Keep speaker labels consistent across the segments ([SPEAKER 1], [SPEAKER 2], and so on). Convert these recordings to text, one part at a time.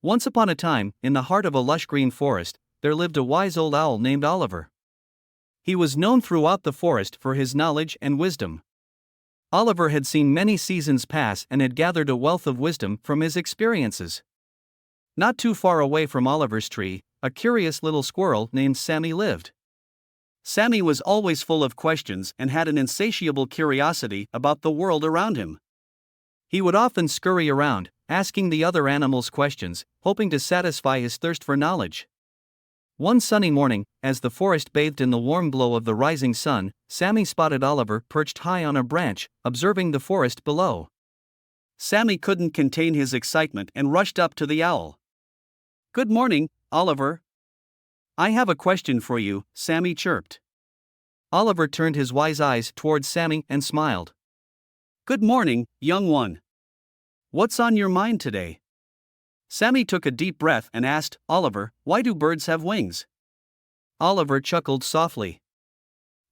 [SPEAKER 1] Once upon a time, in the heart of a lush green forest, there lived a wise old owl named Oliver. He was known throughout the forest for his knowledge and wisdom. Oliver had seen many seasons pass and had gathered a wealth of wisdom from his experiences. Not too far away from Oliver's tree, a curious little squirrel named Sammy lived. Sammy was always full of questions and had an insatiable curiosity about the world around him. He would often scurry around, asking the other animals questions, hoping to satisfy his thirst for knowledge. One sunny morning, as the forest bathed in the warm glow of the rising sun, Sammy spotted Oliver perched high on a branch, observing the forest below. Sammy couldn't contain his excitement and rushed up to the owl. "Good morning, Oliver. I have a question for you," Sammy chirped. Oliver turned his wise eyes towards Sammy and smiled. "Good morning, young one. What's on your mind today?" Sammy took a deep breath and asked, "Oliver, why do birds have wings?" Oliver chuckled softly.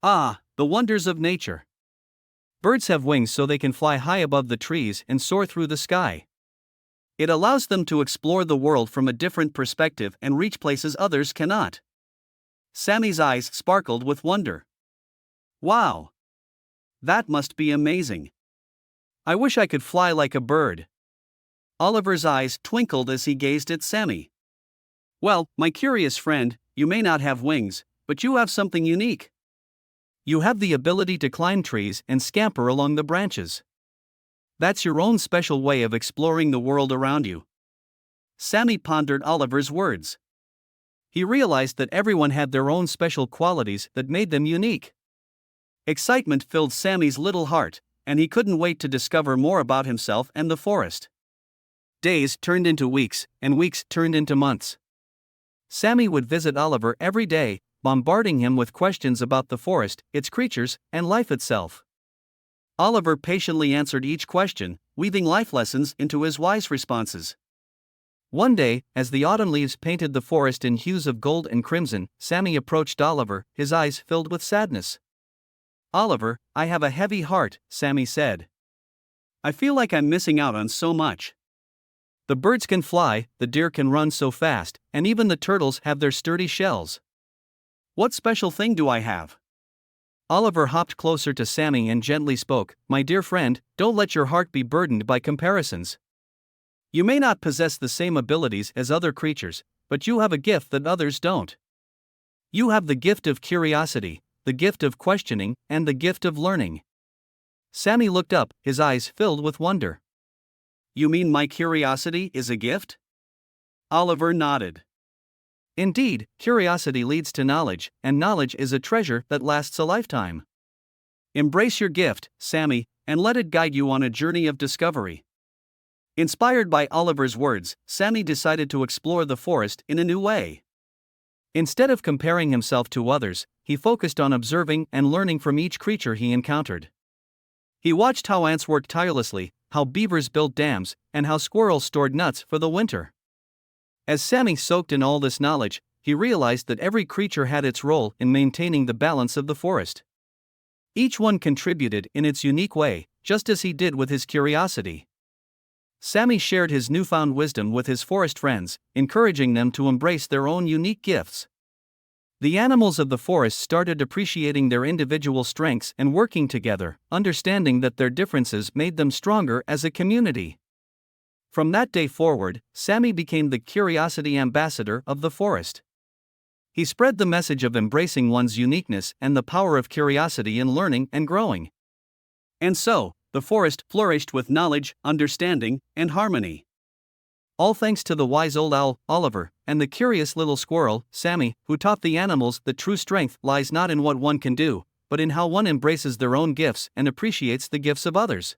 [SPEAKER 1] "Ah, the wonders of nature. Birds have wings so they can fly high above the trees and soar through the sky. It allows them to explore the world from a different perspective and reach places others cannot." Sammy's eyes sparkled with wonder. "Wow! That must be amazing. I wish I could fly like a bird." Oliver's eyes twinkled as he gazed at Sammy. "Well, my curious friend, you may not have wings, but you have something unique. You have the ability to climb trees and scamper along the branches. That's your own special way of exploring the world around you." Sammy pondered Oliver's words. He realized that everyone had their own special qualities that made them unique. Excitement filled Sammy's little heart, and he couldn't wait to discover more about himself and the forest. Days turned into weeks, and weeks turned into months. Sammy would visit Oliver every day, bombarding him with questions about the forest, its creatures, and life itself. Oliver patiently answered each question, weaving life lessons into his wise responses. One day, as the autumn leaves painted the forest in hues of gold and crimson, Sammy approached Oliver, his eyes filled with sadness. "Oliver, I have a heavy heart," Sammy said. "I feel like I'm missing out on so much. The birds can fly, the deer can run so fast, and even the turtles have their sturdy shells. What special thing do I have?" Oliver hopped closer to Sammy and gently spoke, "My dear friend, don't let your heart be burdened by comparisons. You may not possess the same abilities as other creatures, but you have a gift that others don't. You have the gift of curiosity, the gift of questioning, and the gift of learning." Sammy looked up, his eyes filled with wonder. "You mean my curiosity is a gift?" Oliver nodded. "Indeed, curiosity leads to knowledge, and knowledge is a treasure that lasts a lifetime. Embrace your gift, Sammy, and let it guide you on a journey of discovery." Inspired by Oliver's words, Sammy decided to explore the forest in a new way. Instead of comparing himself to others, he focused on observing and learning from each creature he encountered. He watched how ants worked tirelessly, how beavers built dams, and how squirrels stored nuts for the winter. As Sammy soaked in all this knowledge, he realized that every creature had its role in maintaining the balance of the forest. Each one contributed in its unique way, just as he did with his curiosity. Sammy shared his newfound wisdom with his forest friends, encouraging them to embrace their own unique gifts. The animals of the forest started appreciating their individual strengths and working together, understanding that their differences made them stronger as a community. From that day forward, Sammy became the curiosity ambassador of the forest. He spread the message of embracing one's uniqueness and the power of curiosity in learning and growing. And so, the forest flourished with knowledge, understanding, and harmony. All thanks to the wise old owl, Oliver, and the curious little squirrel, Sammy, who taught the animals that true strength lies not in what one can do, but in how one embraces their own gifts and appreciates the gifts of others.